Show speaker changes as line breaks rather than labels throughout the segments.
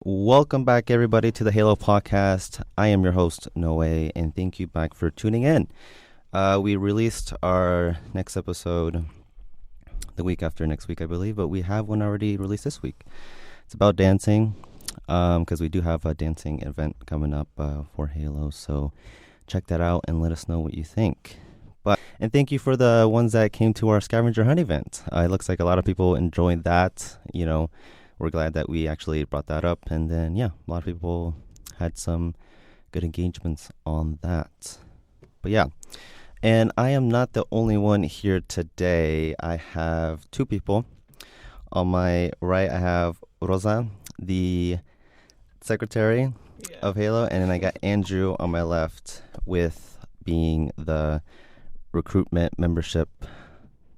Welcome back, everybody, to the Halo Podcast. I am your host, Noe, and thank you back for tuning in. We released our next episode the week after next week, I believe, but we have one already released this week. It's about dancing, because we do have a dancing event coming up for Halo, so check that out and let us know what you think. And thank you for the ones that came to our scavenger hunt event. It looks like a lot of people enjoyed that. We're glad that we actually brought that up. And then, a lot of people had some good engagements on that. But and I am not the only one here today. I have two people. On my right, I have Rosa, the secretary of Halo. And then I got Andrew on my left with being the recruitment membership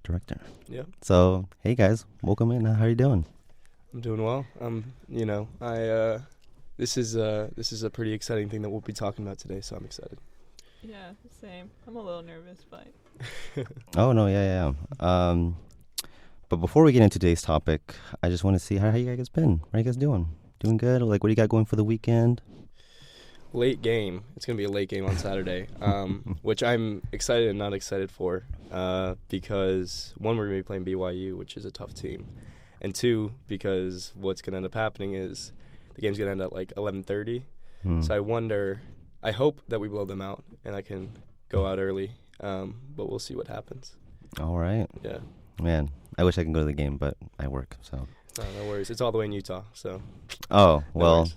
director.
Yeah.
So, hey guys, welcome in. How are you doing?
I'm doing well. This is a pretty exciting thing that we'll be talking about today, so I'm excited.
Yeah, same. I'm a little nervous, but
Oh no, yeah. But before we get into today's topic, I just want to see how you guys been. How you guys doing? Doing good? Like, what do you got going for the weekend?
Late game. It's gonna be a late game on Saturday, which I'm excited and not excited for, because one, we're gonna be playing BYU, which is a tough team, and two, because what's gonna end up happening is the game's gonna end at like 11:30. So I hope that we blow them out and I can go out early, but we'll see what happens.
All right.
Yeah.
Man, I wish I could go to the game, but I work, so.
No worries. It's all the way in Utah, so.
Oh, well,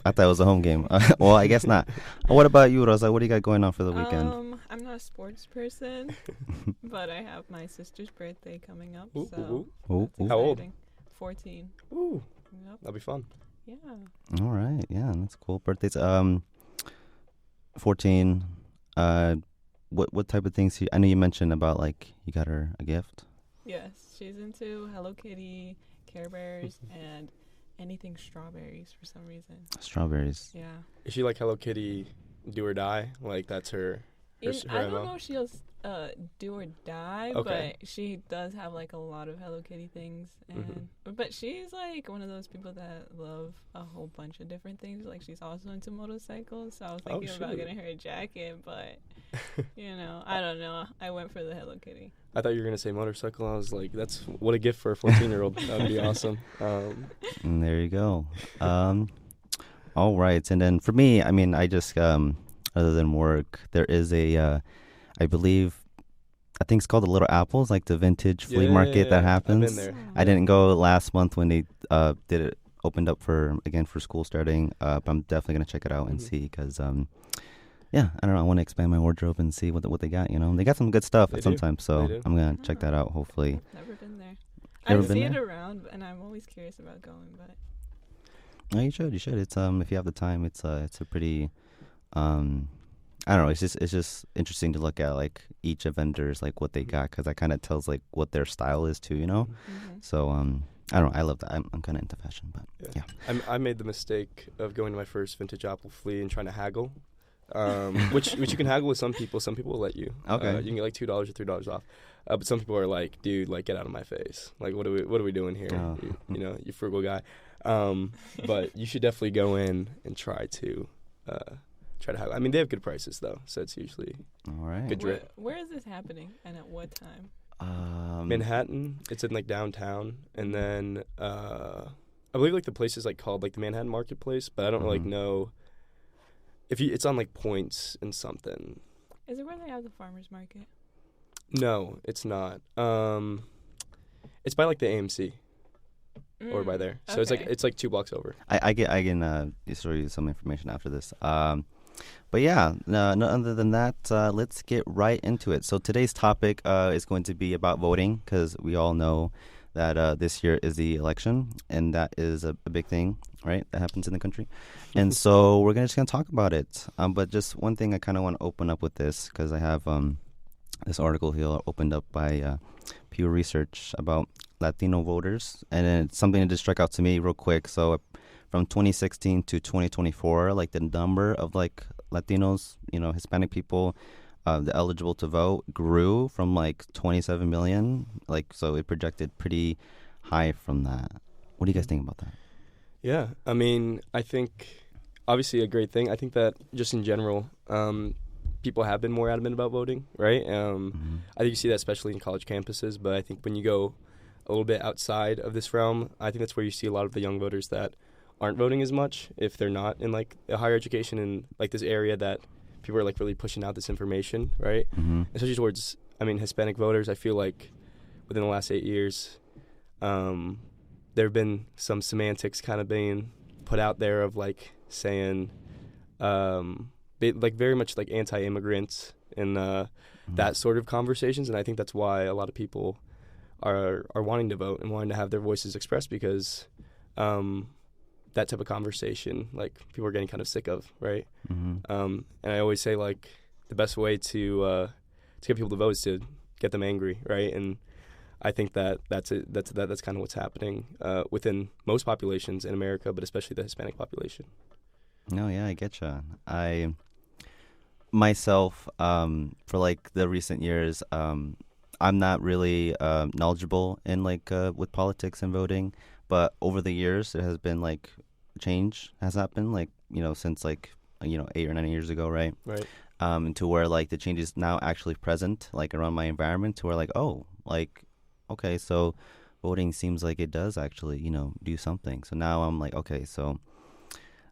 I thought it was a home game. Well, I guess not. What about you, Rosa? What do you got going on for the weekend?
I'm not a sports person, but I have my sister's birthday coming up,
Ooh,
so
Ooh.
that's
How old?
exciting. 14.
Ooh,
Yep.
that'll be fun.
Yeah.
All right. Yeah, that's cool. Birthdays. 14. What type of things? I know you mentioned about, like, you got her a gift.
Yes, she's into Hello Kitty, Care Bears, and anything strawberries for some reason.
Strawberries.
Yeah.
Is she like Hello Kitty, do or die? Like that's her
I don't
MO?
know if she'll do or die,
Okay.
but she does have like a lot of Hello Kitty things, and but she's like one of those people that love a whole bunch of different things. Like she's also into motorcycles, so I was thinking about
shoot.
getting her a jacket, but I don't know. I went for the Hello Kitty.
I thought you were gonna say motorcycle. I was like, that's what a gift for a 14-year-old. That'd be awesome.
And there you go. All right. And then for me, I mean, I just, other than work, there is I think it's called the Little Apples, like the vintage flea market that happens.
I've been there.
I didn't go last month when they opened up for school starting. But I'm definitely going to check it out and see because, I don't know. I want to expand my wardrobe and see what they got, They got some good stuff
They do.
sometimes, so
They do.
I'm going to check that out, hopefully.
I've never been there.
Never
I
been
see it
there?
around, and I'm always curious about going, but
No, you should. It's if you have the time, it's a pretty, I don't know. It's just interesting to look at like each of vendors, like what they got, because that kind of tells like what their style is too, So I don't know. I love that. I'm kind of into fashion, but yeah.
I made the mistake of going to my first vintage Apple flea and trying to haggle, which you can haggle with some people. Some people will let you.
Okay.
You can get like $2 or $3 off. But some people are like, dude, like get out of my face. Like what are we doing here?
Oh.
You frugal guy. But you should definitely go in and try to haggle. I mean, they have good prices though, so it's usually
All right.
good drip.
where is this happening, and at what time?
Manhattan. It's in like downtown, and then I believe like the place is like called like the Manhattan Marketplace, but I don't like know if it's on like points and something.
Is it where they have the farmers market?
No, it's not. It's by like the AMC or by there, so
Okay.
it's like 2 blocks over.
I can show you some information after this. But yeah, no, other than that, let's get right into it. So today's topic is going to be about voting, because we all know that this year is the election, and that is a big thing, right, that happens in the country. And so we're just going to talk about it. But just one thing I kind of want to open up with this, because I have this article here opened up by Pew Research about Latino voters, and it's something that just struck out to me real quick. So from 2016 to 2024, like the number of like Latinos, Hispanic people, the eligible to vote grew from like 27 million. Like, so it projected pretty high from that. What do you guys think about that?
Yeah, I mean, I think obviously a great thing. I think that just in general, people have been more adamant about voting, right?
Mm-hmm.
I think you see that especially in college campuses, but I think when you go a little bit outside of this realm, I think that's where you see a lot of the young voters that aren't voting as much if they're not in like a higher education in like this area that people are like really pushing out this information, right?
Mm-hmm.
Especially towards, I mean, Hispanic voters. I feel like within the last 8 years, there have been some semantics kind of being put out there of like saying, like very much like anti-immigrants and that sort of conversations, and I think that's why a lot of people are wanting to vote and wanting to have their voices expressed because that type of conversation, like people are getting kind of sick of, right?
Mm-hmm.
And I always say like the best way to get people to vote is to get them angry, right? And I think that's kind of what's happening within most populations in America, but especially the Hispanic population.
No, yeah, I getcha. I myself, for like the recent years, I'm not really knowledgeable in like with politics and voting, but over the years there has been like change has happened, like since like 8 or 9 years ago, right?
Right.
To where like the change is now actually present, like around my environment, to where like like okay, so voting seems like it does actually do something. So now I'm like, okay, so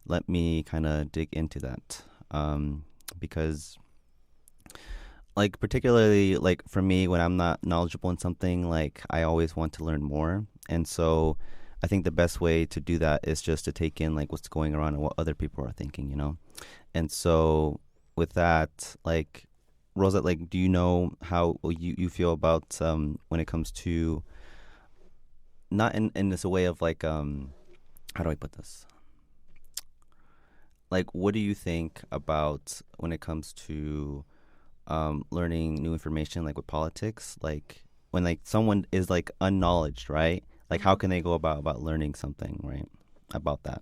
let me kind of dig into that, because like particularly like for me when I'm not knowledgeable in something, like I always want to learn more, and so I think the best way to do that is just to take in like what's going on and what other people are thinking, and so with that, like Rosa, like do you know how you feel about when it comes to not in this way of like how do I put this, like what do you think about when it comes to learning new information, like with politics, like when like someone is like unknowledged, right? Like how can they go about learning something, right? About that.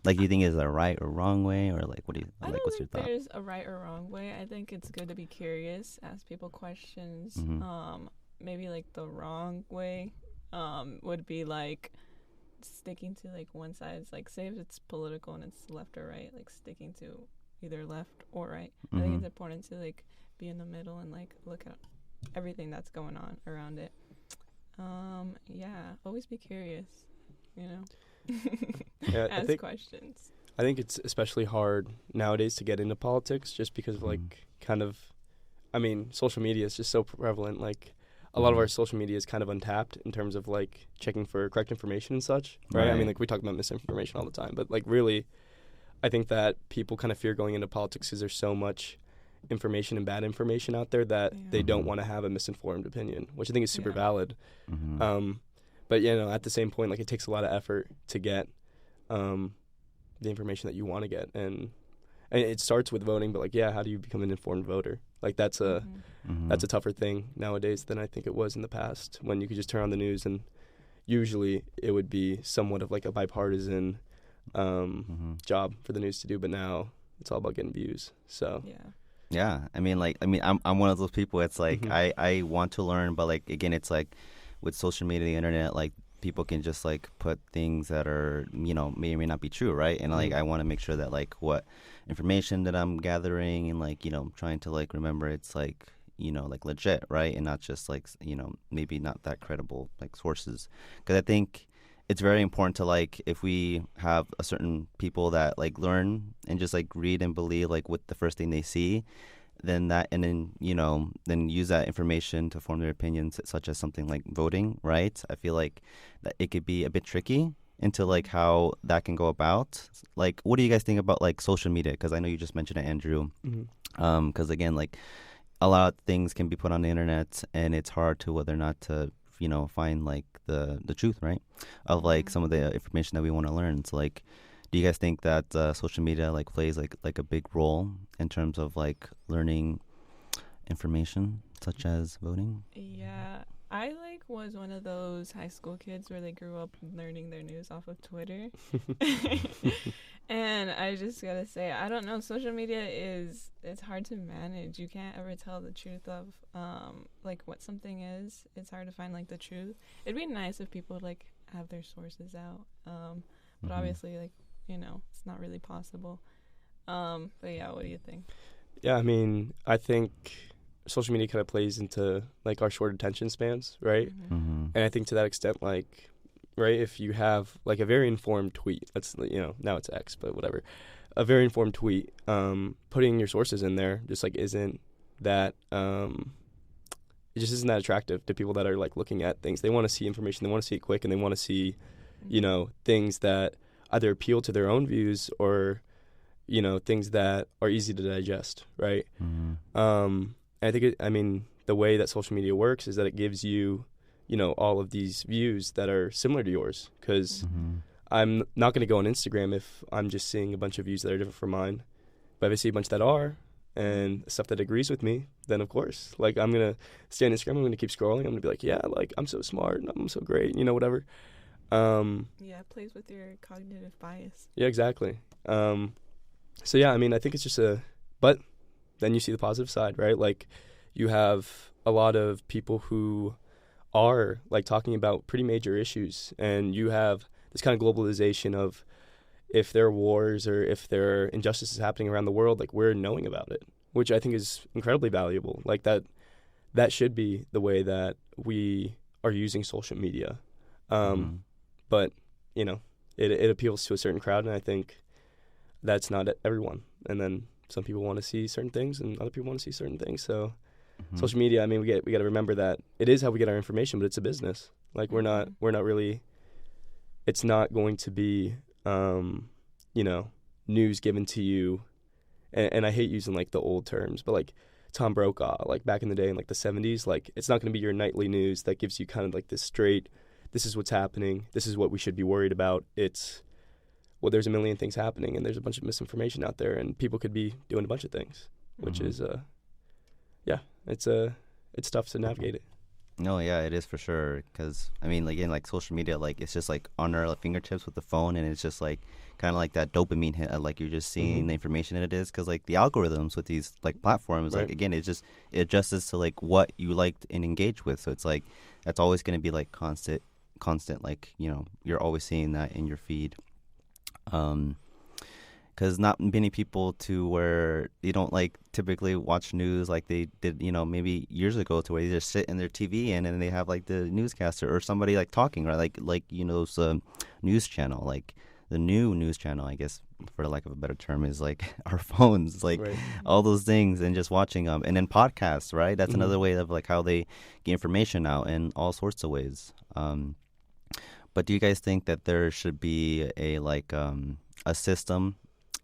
Like, do you think is it a right or wrong way, or like what do you
I
like?
don't
What's your
think
thought?
there's a right or wrong way. I think it's good to be curious, ask people questions.
Mhm.
Maybe like the wrong way would be like sticking to like one side. It's like say if it's political and it's left or right, like sticking to either left or right. I think
Mhm.
it's important to like be in the middle and like look at everything that's going on around it. Yeah, always be curious,
Yeah,
ask questions.
I think it's especially hard nowadays to get into politics just because of like kind of, I mean, social media is just so prevalent. Like a lot of our social media is kind of untapped in terms of like checking for correct information and such, right? I mean,
Right.
like we talk about misinformation all the time, but like really, I think that people kind of fear going into politics because there's so much information and bad information out there that they don't want to have a misinformed opinion, which I think is super valid.
Mhm.
But at the same point, like it takes a lot of effort to get the information that you want to get, and it starts with voting. But like, yeah, how do you become an informed voter? Like that's a tougher thing nowadays than I think it was in the past, when you could just turn on the news and usually it would be somewhat of like a bipartisan job for the news to do. But now it's all about getting views. So
Yeah, I mean, I'm one of those people. It's like I want to learn, but like again, it's like with social media, the internet, like people can just like put things that are may or may not be true, right? And like I want to make sure that like what information that I'm gathering and like trying to like remember it's like like legit, right? And not just like maybe not that credible like sources, because I think it's very important to like if we have a certain people that like learn and just like read and believe like what the first thing they see, then that and then then use that information to form their opinions, such as something like voting, right? I feel like that it could be a bit tricky into like how that can go about. Like what do you guys think about like social media, because I know you just mentioned it, Andrew, because again like a lot of things can be put on the internet and it's hard to whether or not to find like the truth, right, of like some of the information that we want to learn. So like do you guys think that social media like plays like a big role in terms of like learning information such as voting?
Yeah, I like was one of those high school kids where they grew up learning their news off of Twitter. And I just gotta say, I don't know, social media it's hard to manage. You can't ever tell the truth of like what something is. It's hard to find like the truth. It'd be nice if people like have their sources out. but
Mhm.
obviously, like, it's not really possible. But yeah, what do you think?
Yeah, I mean, I think social media kind of plays into like our short attention spans, right?
Mhm.
Mhm.
And I think to that extent, like, right, if you have like a very informed tweet, now it's X, but whatever, a very informed tweet, putting your sources in there just like isn't that, it just isn't that attractive to people that are like looking at things. They want to see information, they want to see it quick, and they want to see, things that either appeal to their own views or, things that are easy to digest, right?
Mhm.
I think the way that social media works is that it gives you, all of these views that are similar to yours. Because
Mhm.
I'm not going to go on Instagram if I'm just seeing a bunch of views that are different from mine. But if I see a bunch that are and stuff that agrees with me, then of course, like, I'm going to stay on Instagram. I'm going to keep scrolling. I'm going to be like, yeah, like, I'm so smart. I'm so great, whatever.
Yeah, it plays with your cognitive bias.
Yeah, exactly. So yeah, I mean, I think it's just but then you see the positive side, right? Like, you have a lot of people who are like talking about pretty major issues, and you have this kind of globalization of, if there are wars or if there are injustices happening around the world, like, we're knowing about it, which I think is incredibly valuable. Like, that should be the way that we are using social media.
Mhm.
But, it appeals to a certain crowd, and I think that's not everyone. And then some people want to see certain things, and other people want to see certain things. So
Mhm.
social media, I mean, we got to remember that it is how we get our information, but it's a business. Like, we're not really. It's not going to be, news given to you. And I hate using like the old terms, but like Tom Brokaw, like back in the day in like the 70s, like, it's not going to be your nightly news that gives you kind of like this straight, this is what's happening, this is what we should be worried about. It's, well, there's a million things happening, and there's a bunch of misinformation out there, and people could be doing a bunch of things, which
Mhm.
is, it's tough to navigate it.
No, yeah, it is for sure. Because I mean, like, in like social media, like, it's just like on our fingertips with the phone, and it's just like kind of like that dopamine hit. Like, you're just seeing
Mhm.
the information that it is. Because like the algorithms with these like platforms, like,
Right.
again, it adjusts to like what you liked and engage with. So it's like that's always going to be like constant. Like, you're always seeing that in your feed. Because not many people to where they don't like typically watch news like they did, maybe years ago, to where they just sit in their TV and then they have like the newscaster or somebody like talking, or like those news channel, like the new news channel, I guess, for the lack of a better term, is like our phones, like
Right.
all those things, and just watching them. And then podcasts, right? That's
Mhm.
another way of like how they get information out in all sorts of ways. But do you guys think that there should be a system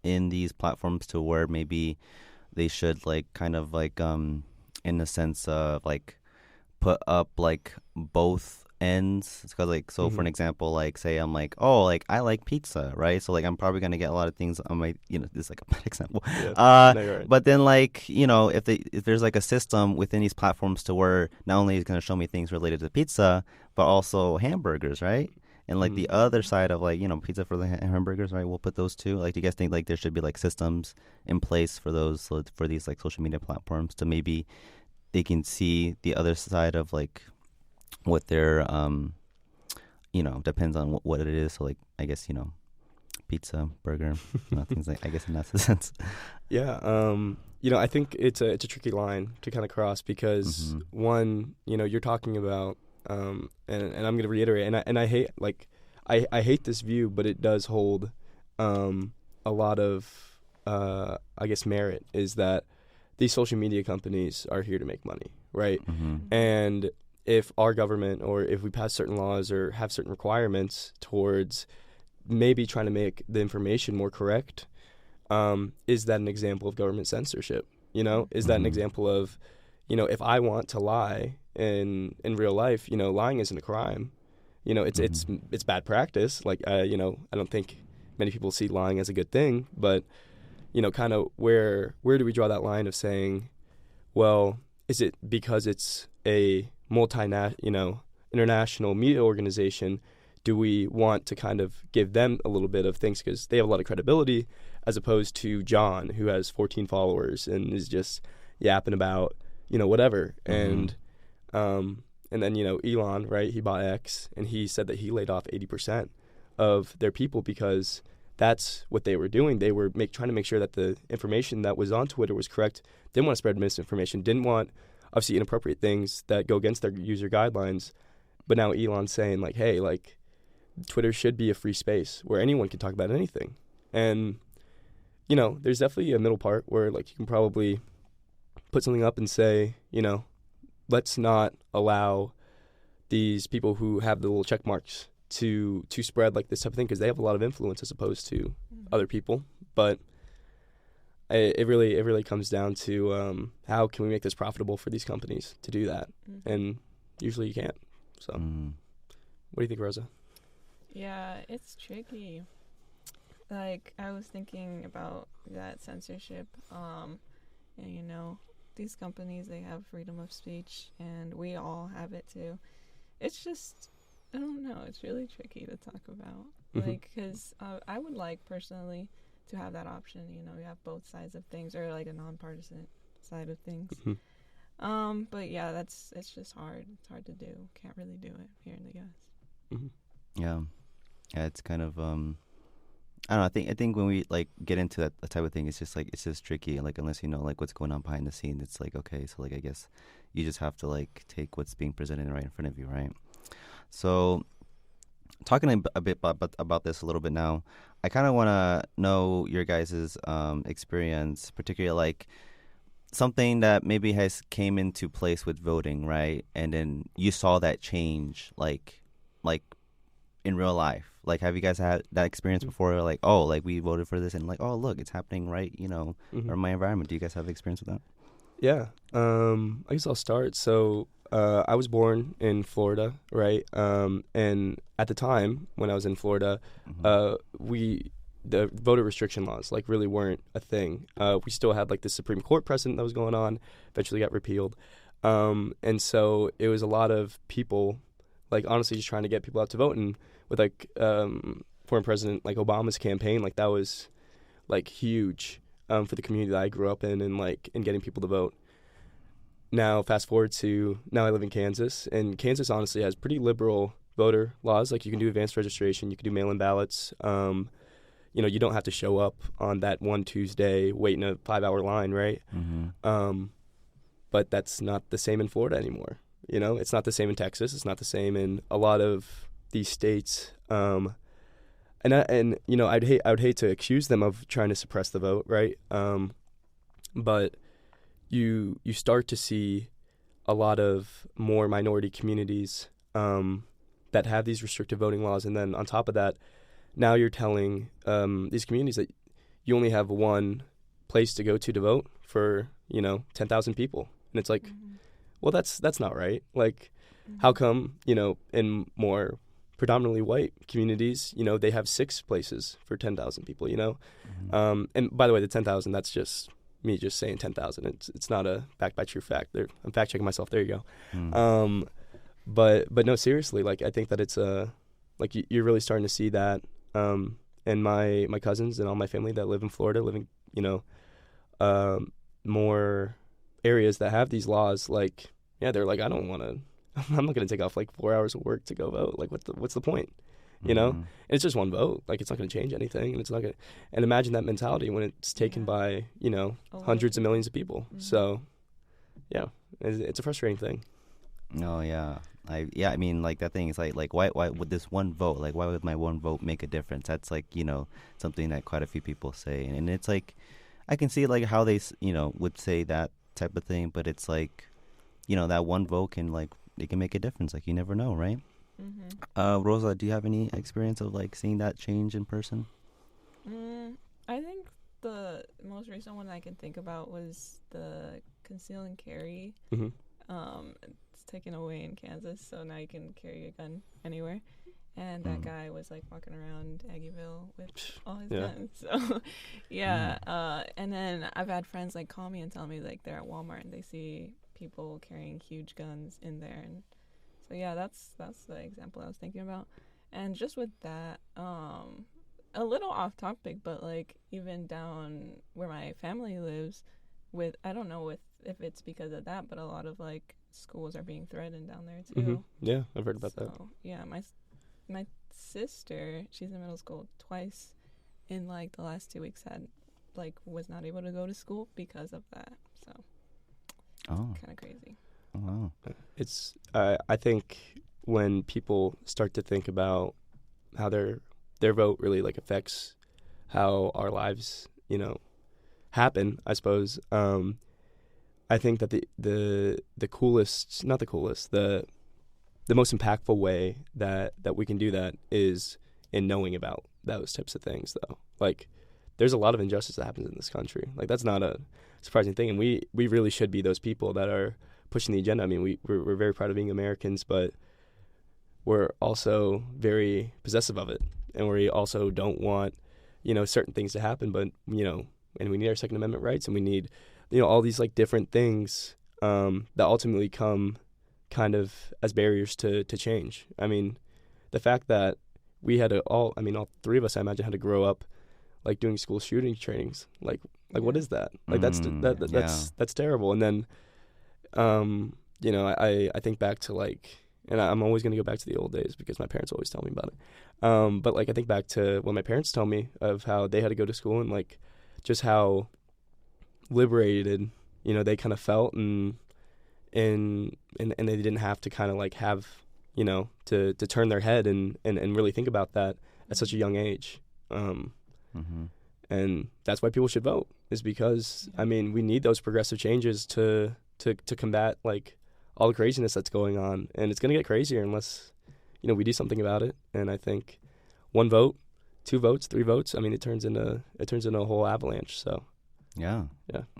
in these platforms to where maybe they should like kind of like in the sense of like put up like both ends? Because like, so for an
Mhm.
example, like say I'm like, oh, like I like pizza, right? So like I'm probably gonna get a lot of things on my, this is like a bad example.
Yeah. No, you're right.
But then like, if there's like a system within these platforms to where not only is gonna show me things related to pizza, but also hamburgers, right? And like the
Mhm.
other side of like, pizza for the hamburgers, right? We'll put those too. Like, do you guys think like there should be like systems in place for those, so for these like social media platforms, to maybe they can see the other side of like what their depends on what it is. So like, I guess, pizza, burger, things like, I guess in that sense.
Yeah. I think it's a tricky line to kind of cross, because
Mhm.
one, you're talking about, and I'm going to reiterate, and I hate, like, I hate this view, but it does hold a lot of, I guess, merit, is that these social media companies are here to make money, right?
Mm-hmm.
And if our government, or if we pass certain laws or have certain requirements towards maybe trying to make the information more correct, is that an example of government censorship? Is that an
Mhm.
example of, if I want to lie in real life, lying isn't a crime. It's bad practice. Like, I don't think many people see lying as a good thing, but kind of where do we draw that line of saying, well, is it because it's a international media organization, do we want to kind of give them a little bit of things because they have a lot of credibility, as opposed to John, who has 14 followers and is just yapping about, whatever.
Mhm.
And then, Elon, right, he bought X, and he said that he laid off 80% of their people, because that's what they were doing. They were trying to make sure that the information that was on Twitter was correct. Didn't want to spread misinformation. Didn't want, obviously, inappropriate things that go against their user guidelines. But now Elon's saying, like, hey, like, Twitter should be a free space where anyone can talk about anything. And, you know, there's definitely a middle part where, like, you can probably put something up and say, you know, let's not allow these people who have the little check marks to spread like this type of thing, because they have a lot of influence as opposed to other people. But it really comes down to how can we make this profitable for these companies to do that, and usually you can't. So, what do you think, Rosa?
Yeah, it's tricky. Like, I was thinking about that censorship, and you know, these companies, they have freedom of speech, and we all have it too. It's just, I don't know, it's really tricky to talk about. Like, because I would like, personally, to have that option. You know, you have both sides of things, or like a nonpartisan side of things. But yeah, it's just hard. It's hard to do. Can't really do it here in the U.S.
Yeah, it's kind of I don't know. I think when we like get into that type of thing, it's just tricky. Like, unless you know like what's going on behind the scenes, it's like, okay, so like I guess you just have to like take what's being presented right in front of you, right? So, talking a bit about this a little bit now, I kind of want to know your guys' experience, particularly like something that maybe has came into place with voting, right? And then you saw that change, like in real life. Like, have you guys had that experience before? Like, oh, like we voted for this, and like, oh, look, it's happening right, you know, or my environment. Do you guys have experience with that?
Yeah, I guess I'll start. So I was born in Florida, right? And at the time when I was in Florida, the voter restriction laws like really weren't a thing. We still had like the Supreme Court precedent that was going on, eventually got repealed. And so it was a lot of people like honestly just trying to get people out to vote. And with like former President like Obama's campaign, like that was like huge for the community that I grew up in, and like in getting people to vote. Now fast forward to now I live in Kansas, and Kansas honestly has pretty liberal voter laws. Like you can do advanced registration, you can do mail-in ballots. You know, you don't have to show up on that one Tuesday, wait in a 5-hour line, right? But that's not the same in Florida anymore. You know, it's not the same in Texas. It's not the same in a lot of these states. And you know, I would hate to accuse them of trying to suppress the vote, right? But you start to see a lot of more minority communities that have these restrictive voting laws, and then on top of that, now you're telling these communities that you only have one place to go to vote for, you know, 10,000 people. And it's like, well, that's not right. Like, how come, you know, in more predominantly white communities, you know, they have 6 places for 10,000 people, you know? And by the way, the 10,000, that's just me just saying 10,000. It's not a backed by true fact. I'm fact checking myself. There you go. But no, seriously, like, I think that it's like you're really starting to see that. And my cousins and all my family that live in Florida, living, you know, more areas that have these laws, like, yeah, they're like, I'm not going to take off like 4 hours of work to go vote. Like, what's the point? You know? And it's just one vote. Like, it's not going to change anything. And it's not going to, and imagine that mentality when it's taken by, you know, hundreds of millions of people. So, yeah, it's a frustrating thing.
Oh, yeah. I mean, like, that thing is like why would this one vote, like, why would my one vote make a difference? That's like, you know, something that quite a few people say, and it's like, I can see like how they, you know, would say that type of thing, but it's like, you know, that one vote can like, it can make a difference. Like, you never know, right? Rosa, do you have any experience of like seeing that change in person?
I think the most recent one I can think about was the conceal and carry. It's taken away in Kansas, so now you can carry a gun anywhere. And that guy was like walking around Aggieville with all his guns. So and then I've had friends like call me and tell me like they're at Walmart and they see people carrying huge guns in there. And so yeah, that's the example I was thinking about. And just with that, a little off topic, but like even down where my family lives, with I don't know if it's because of that, but a lot of like schools are being threatened down there too.
Yeah, I've heard about that.
Yeah, my sister, she's in middle school, twice in like the last 2 weeks was not able to go to school because of that. So kind of crazy.
Oh, wow.
It's I think when people start to think about how their vote really like affects how our lives, happen, I suppose. I think that the coolest, not the coolest, the most impactful way that we can do that is in knowing about those types of things, though. Like, there's a lot of injustice that happens in this country. Like, that's not a surprising thing, and we really should be those people that are pushing the agenda. I mean, we're very proud of being Americans, but we're also very possessive of it, and we also don't want, certain things to happen, but, and we need our Second Amendment rights, and we need, all these, like, different things that ultimately come kind of as barriers to change. I mean, the fact that we had all three of us, I imagine, had to grow up, like, doing school shooting trainings. Like what is that? Like, that's terrible. And then, I think back to, like, and I'm always going to go back to the old days because my parents always tell me about it. But, like, I think back to when my parents tell me of how they had to go to school and, like, just how liberated, they kind of felt and they didn't have to kind of, like, have, to turn their head and really think about that at such a young age. And that's why people should vote, is because, I mean, we need those progressive changes to combat, like, all the craziness that's going on. And it's going to get crazier unless, we do something about it. And I think 1 vote, 2 votes, 3 votes, I mean, it turns into a whole avalanche. So
yeah.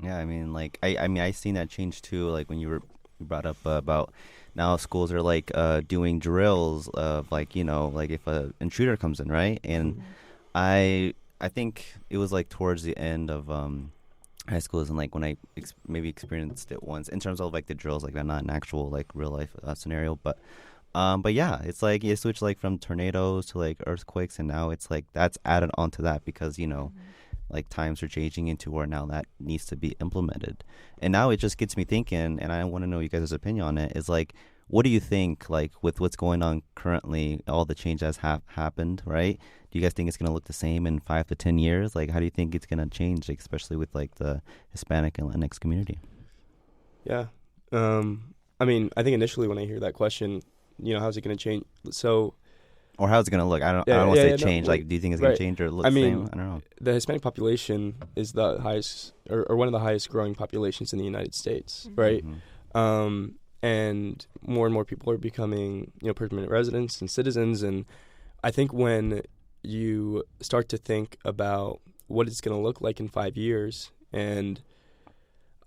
I mean, like, I seen that change too. Like, when you brought up about now schools are, like, doing drills of, like, like if a intruder comes in, right? And I think it was, like, towards the end of high school, and, like, when I maybe experienced it once in terms of, like, the drills, like, not an actual, like, real life scenario, but yeah, it's like you switch, like, from tornadoes to, like, earthquakes, and now it's like that's added onto that because like, times are changing into where now that needs to be implemented. And now it just gets me thinking, and I want to know you guys' opinion on it, is, like, what do you think, like, with what's going on currently, all the change that's happened, right? Do you guys think it's going to look the same in 5 to 10 years? Like, how do you think it's going to change, like, especially with, like, the Hispanic and Latinx community?
Yeah. I mean, I think initially when I hear that question, how's it going to change? So...
Or how's it going to look? I don't want to say change. Like, do you think it's going to change or look the same? I don't know.
The Hispanic population is the highest, or one of the highest growing populations in the United States, right? And more people are becoming, permanent residents and citizens. And I think when you start to think about what it's going to look like in 5 years, and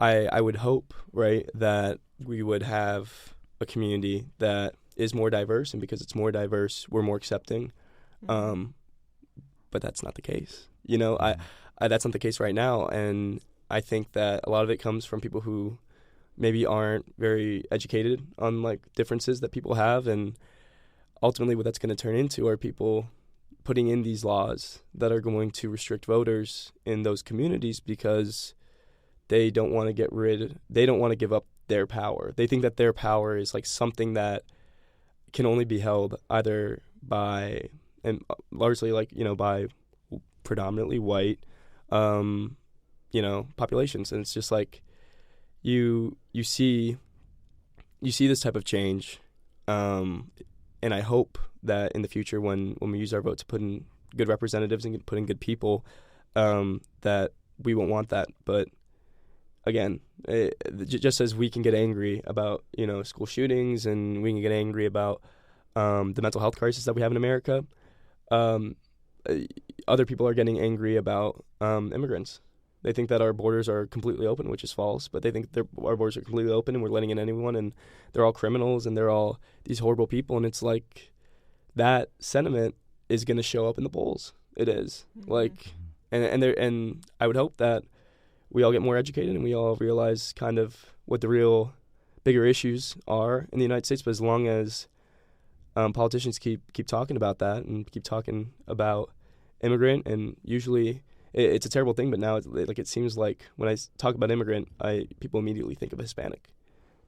I would hope, right, that we would have a community that is more diverse, and because it's more diverse, we're more accepting. But that's not the case. I that's not the case right now, and I think that a lot of it comes from people who maybe aren't very educated on, like, differences that people have, and ultimately what that's going to turn into are people putting in these laws that are going to restrict voters in those communities because they don't want to give up their power. They think that their power is, like, something that can only be held either by, and largely, like, by predominantly white, populations. And it's just like you see this type of change, and I hope that in the future when we use our vote to put in good representatives and put in good people, that we won't want that. But again, just as we can get angry about, school shootings, and we can get angry about the mental health crisis that we have in America, other people are getting angry about immigrants. They think that our borders are completely open, which is false, but they think our borders are completely open and we're letting in anyone, and they're all criminals and they're all these horrible people. And it's like that sentiment is going to show up in the polls. It is. Like, and I would hope that we all get more educated and we all realize kind of what the real bigger issues are in the United States. But as long as politicians keep talking about that and keep talking about immigrant, and usually it's a terrible thing, but now it seems like when I talk about immigrant, people immediately think of Hispanic.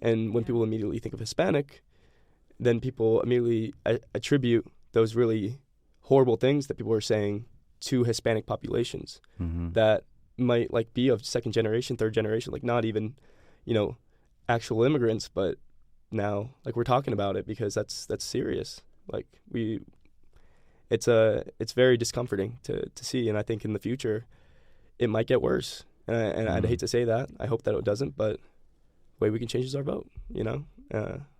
And when people immediately think of Hispanic, then people immediately attribute those really horrible things that people are saying to Hispanic populations that might like be of second generation, third generation, like not even, actual immigrants, but now like we're talking about it because that's serious. Like it's very discomforting to see, and I think in the future it might get worse. And I'd hate to say that. I hope that it doesn't, but the way we can change is our vote.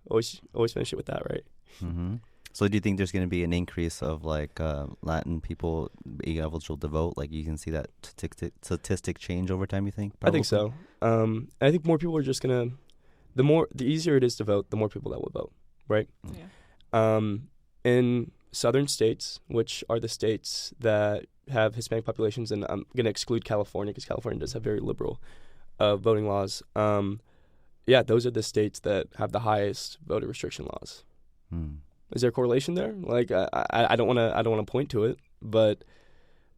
Always finish it with that, right?
Mm-hmm. So do you think there's going to be an increase of like Latin people being eligible to vote? Like you can see that statistic change over time, you think?
Probably? I think so. I think more people are just going to, the easier it is to vote, the more people that will vote, right?
Yeah.
In southern states, which are the states that have Hispanic populations, and I'm going to exclude California because California does have very liberal voting laws. Those are the states that have the highest voter restriction laws. Is there a correlation there? Like I don't want to point to it, but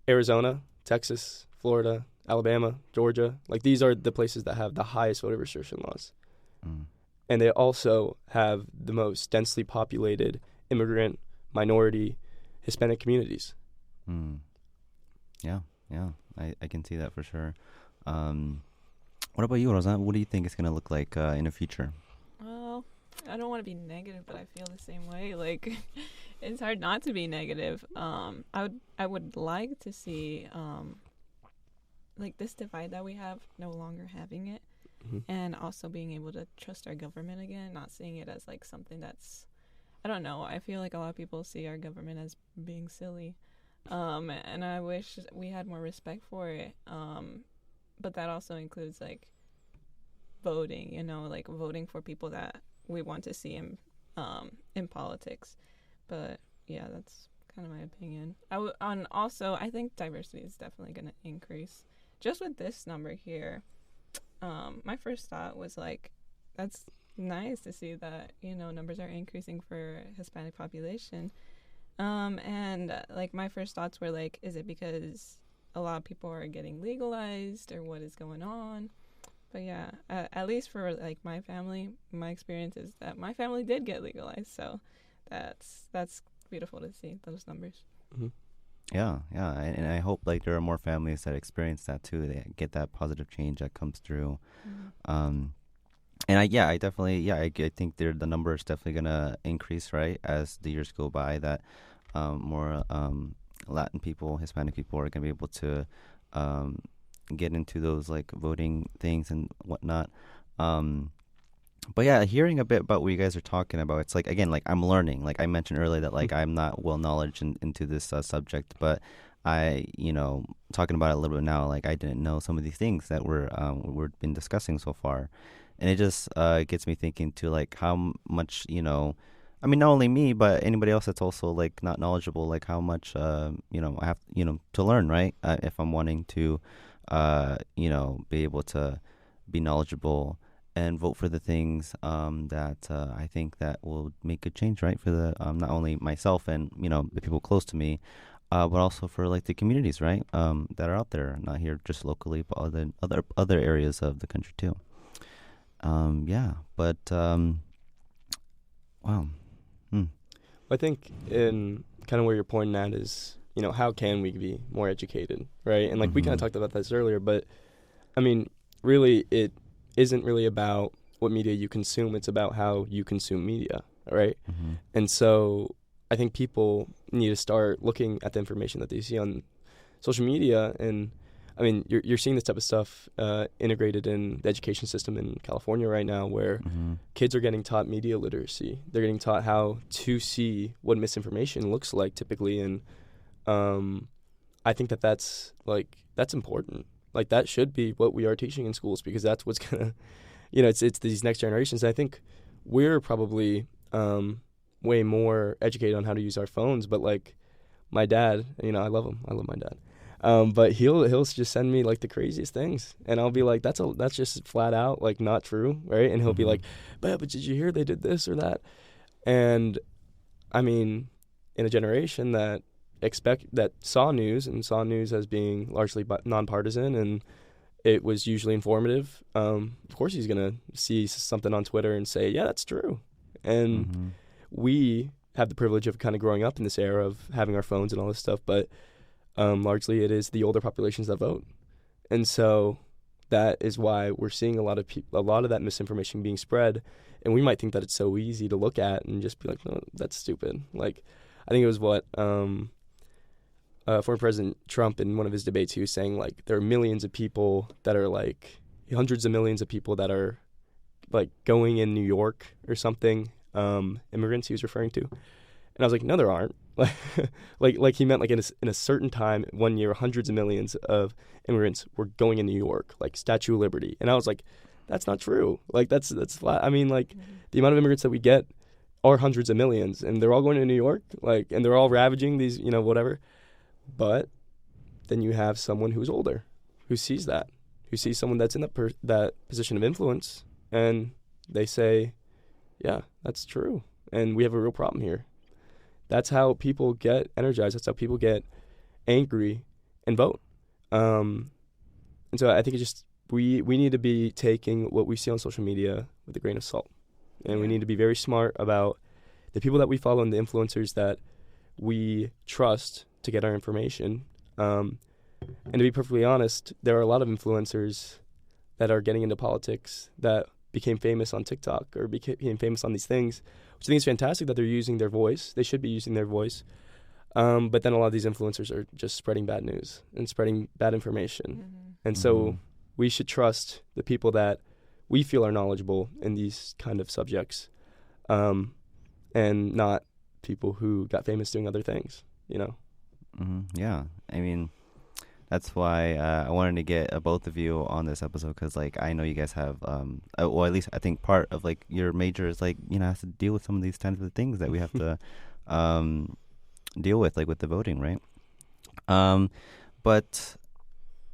Arizona, Texas, Florida, Alabama, Georgia, like these are the places that have the highest voter restriction laws. And they also have the most densely populated immigrant, minority, Hispanic communities.
Yeah, I can see that for sure. What about you, Rosa? What do you think it's going to look like in the future?
Well, I don't want to be negative, but I feel the same way. Like, it's hard not to be negative. I would like to see, like, this divide that we have, no longer having it, and also being able to trust our government again, not seeing it as, like, something that's, I don't know. I feel like a lot of people see our government as being silly, and I wish we had more respect for it. But that also includes, like, voting, like voting for people that we want to see in politics. But yeah, that's kind of my opinion. I think diversity is definitely going to increase. Just with this number here, my first thought was like, that's nice to see that, numbers are increasing for Hispanic population. And like my first thoughts were like, is it because a lot of people are getting legalized or what is going on? But yeah, at least for like my family, my experience is that my family did get legalized. So that's beautiful to see those numbers.
Yeah. And I hope like there are more families that experience that too. They get that positive change that comes through. And I definitely, I think the number is definitely going to increase, right? As the years go by, that more Latin people, Hispanic people are going to be able to get into those like voting things and whatnot. But yeah, hearing a bit about what you guys are talking about, it's like, again, like I'm learning. Like I mentioned earlier that like I'm not well knowledge into this subject, but I, talking about it a little bit now, like I didn't know some of these things that we've been discussing so far. And it just gets me thinking too, like how much, I mean, not only me, but anybody else that's also like not knowledgeable, like how much, I have, to learn, right? If I'm wanting to, be able to be knowledgeable and vote for the things that I think that will make a change, right? For the not only myself and, the people close to me, but also for like the communities, right? That are out there, not here just locally, but other areas of the country too. Wow.
I think in kind of where you're pointing at is, how can we be more educated, right? And like we kind of talked about this earlier, but I mean, really, it isn't really about what media you consume. It's about how you consume media, right? And so I think people need to start looking at the information that they see on social media. And I mean, you're seeing this type of stuff integrated in the education system in California right now, where kids are getting taught media literacy. They're getting taught how to see what misinformation looks like typically. And I think that's important. Like that should be what we are teaching in schools, because that's what's gonna, it's these next generations. And I think we're probably way more educated on how to use our phones. But like my dad, I love him. I love my dad. But he'll just send me like the craziest things, and I'll be like, that's just flat out like not true, right? And he'll be like, but did you hear they did this or that? And I mean, in a generation that saw news as being largely nonpartisan, and it was usually informative, of course he's gonna see something on Twitter and say, yeah, that's true. And we have the privilege of kind of growing up in this era of having our phones and all this stuff, but largely it is the older populations that vote. And so that is why we're seeing a lot of that misinformation being spread. And we might think that it's so easy to look at and just be like, no, that's stupid. Like, I think it was former President Trump in one of his debates, he was saying, like, there are millions of people that are, like, hundreds of millions of people that are, like, going in New York or something, immigrants he was referring to. And I was like, no, there aren't. like he meant, like, in a certain time, 1 year, hundreds of millions of immigrants were going in New York, like Statue of Liberty. And I was like, that's not true. Like, that's flat. I mean, like, the amount of immigrants that we get are hundreds of millions, and they're all going to New York, like, and they're all ravaging these, whatever. But then you have someone who's older, who sees someone that's in that position of influence, and they say, yeah, that's true, and we have a real problem here. That's how people get energized. That's how people get angry and vote. And so I think it's just we need to be taking what we see on social media with a grain of salt, and we need to be very smart about the people that we follow and the influencers that we trust to get our information. And to be perfectly honest, there are a lot of influencers that are getting into politics that became famous on TikTok or became famous on these things, which I think is fantastic that they're using their voice. They should be using their voice. But then a lot of these influencers are just spreading bad news and spreading bad information.
Mm-hmm.
And so we should trust the people that we feel are knowledgeable in these kind of subjects, and not people who got famous doing other things,
Yeah, I mean, that's why I wanted to get both of you on this episode, because, like, I know you guys have, well, at least I think part of, like, your major is, like, has to deal with some of these kinds of things that we have to deal with, like, with the voting, right? But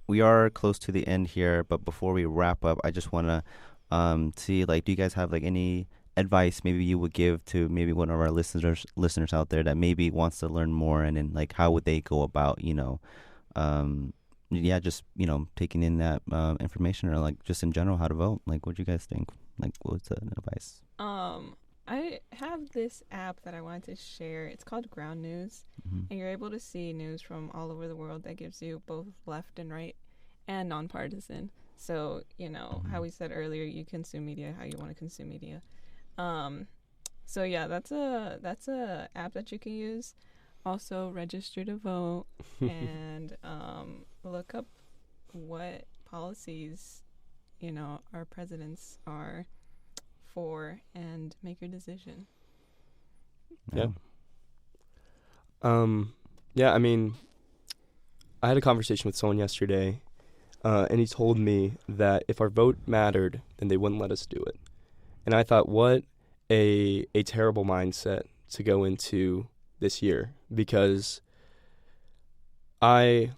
we are close to the end here, but before we wrap up, I just want to see, like, do you guys have, like, any advice maybe you would give to maybe one of our listeners out there that maybe wants to learn more, and then, like, how would they go about just taking in that information, or, like, just in general how to vote? Like, what do you guys think? Like, what's the advice?
I have this app that I wanted to share. It's called Ground News, and you're able to see news from all over the world that gives you both left and right and nonpartisan. So, how we said earlier, you consume media how you want to consume media. So yeah, that's a app that you can use. Also, register to vote and look up what policies our presidents are for, and make your decision.
Yeah. I mean, I had a conversation with someone yesterday, and he told me that if our vote mattered, then they wouldn't let us do it. And I thought, what a terrible mindset to go into this year, because I've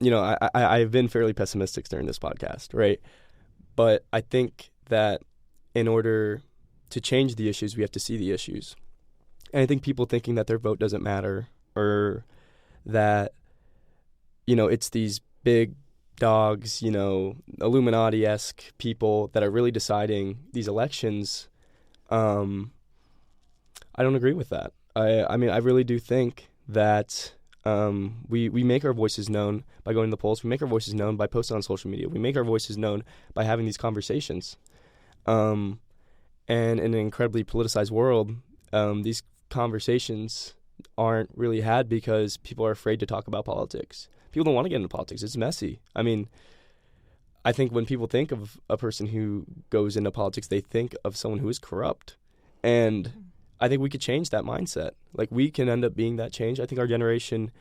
been fairly pessimistic during this podcast, right? But I think that in order to change the issues, we have to see the issues. And I think people thinking that their vote doesn't matter, or that, it's these big dogs, Illuminati-esque people that are really deciding these elections, I don't agree with that. I mean, I really do think that we make our voices known by going to the polls. We make our voices known by posting on social media. We make our voices known by having these conversations. And in an incredibly politicized world, these conversations aren't really had because people are afraid to talk about politics. People don't want to get into politics. It's messy. I mean, I think when people think of a person who goes into politics, they think of someone who is corrupt. And I think we could change that mindset. Like, we can end up being that change. I think our generation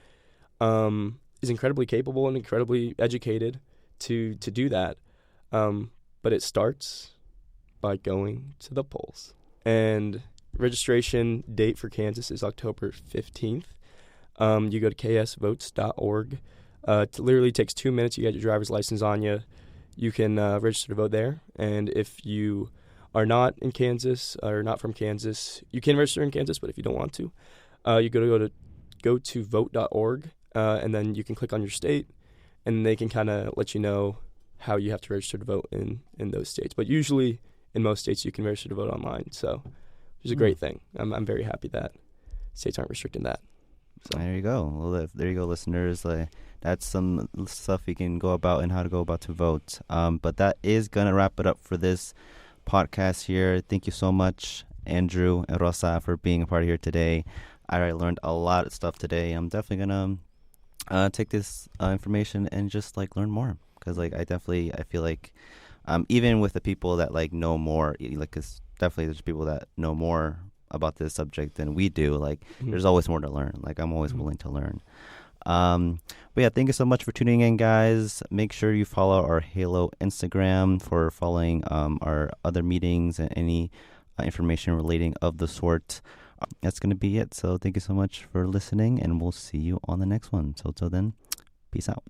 is incredibly capable and incredibly educated to do that. But it starts by going to the polls. And registration date for Kansas is October 15th. You go to ksvotes.org. It literally takes 2 minutes. You get your driver's license on you. You can register to vote there. And if you are not in Kansas or not from Kansas, you can register in Kansas, but if you don't want to, you go to vote.org, and then you can click on your state, and they can kind of let you know how you have to register to vote in those states. But usually in most states you can register to vote online, so which is a great thing. I'm very happy that states aren't restricting that. So
there you go. Well, there you go, listeners. That's some stuff you can go about and how to go about to vote. But that is going to wrap it up for this podcast here. Thank you so much, Andrew and Rosa, for being a part of here today. I learned a lot of stuff today. I'm definitely going to take this information and just like learn more. Because like I feel like even with the people that like know more, like, cause definitely there's people that know more about this subject than we do. Like there's always more to learn. Like I'm always willing to learn. But yeah, thank you so much for tuning in, guys. Make sure you follow our Halo Instagram for following our other meetings and any information relating of the sort. That's going to be it. So thank you so much for listening, and we'll see you on the next one. So till then, peace out.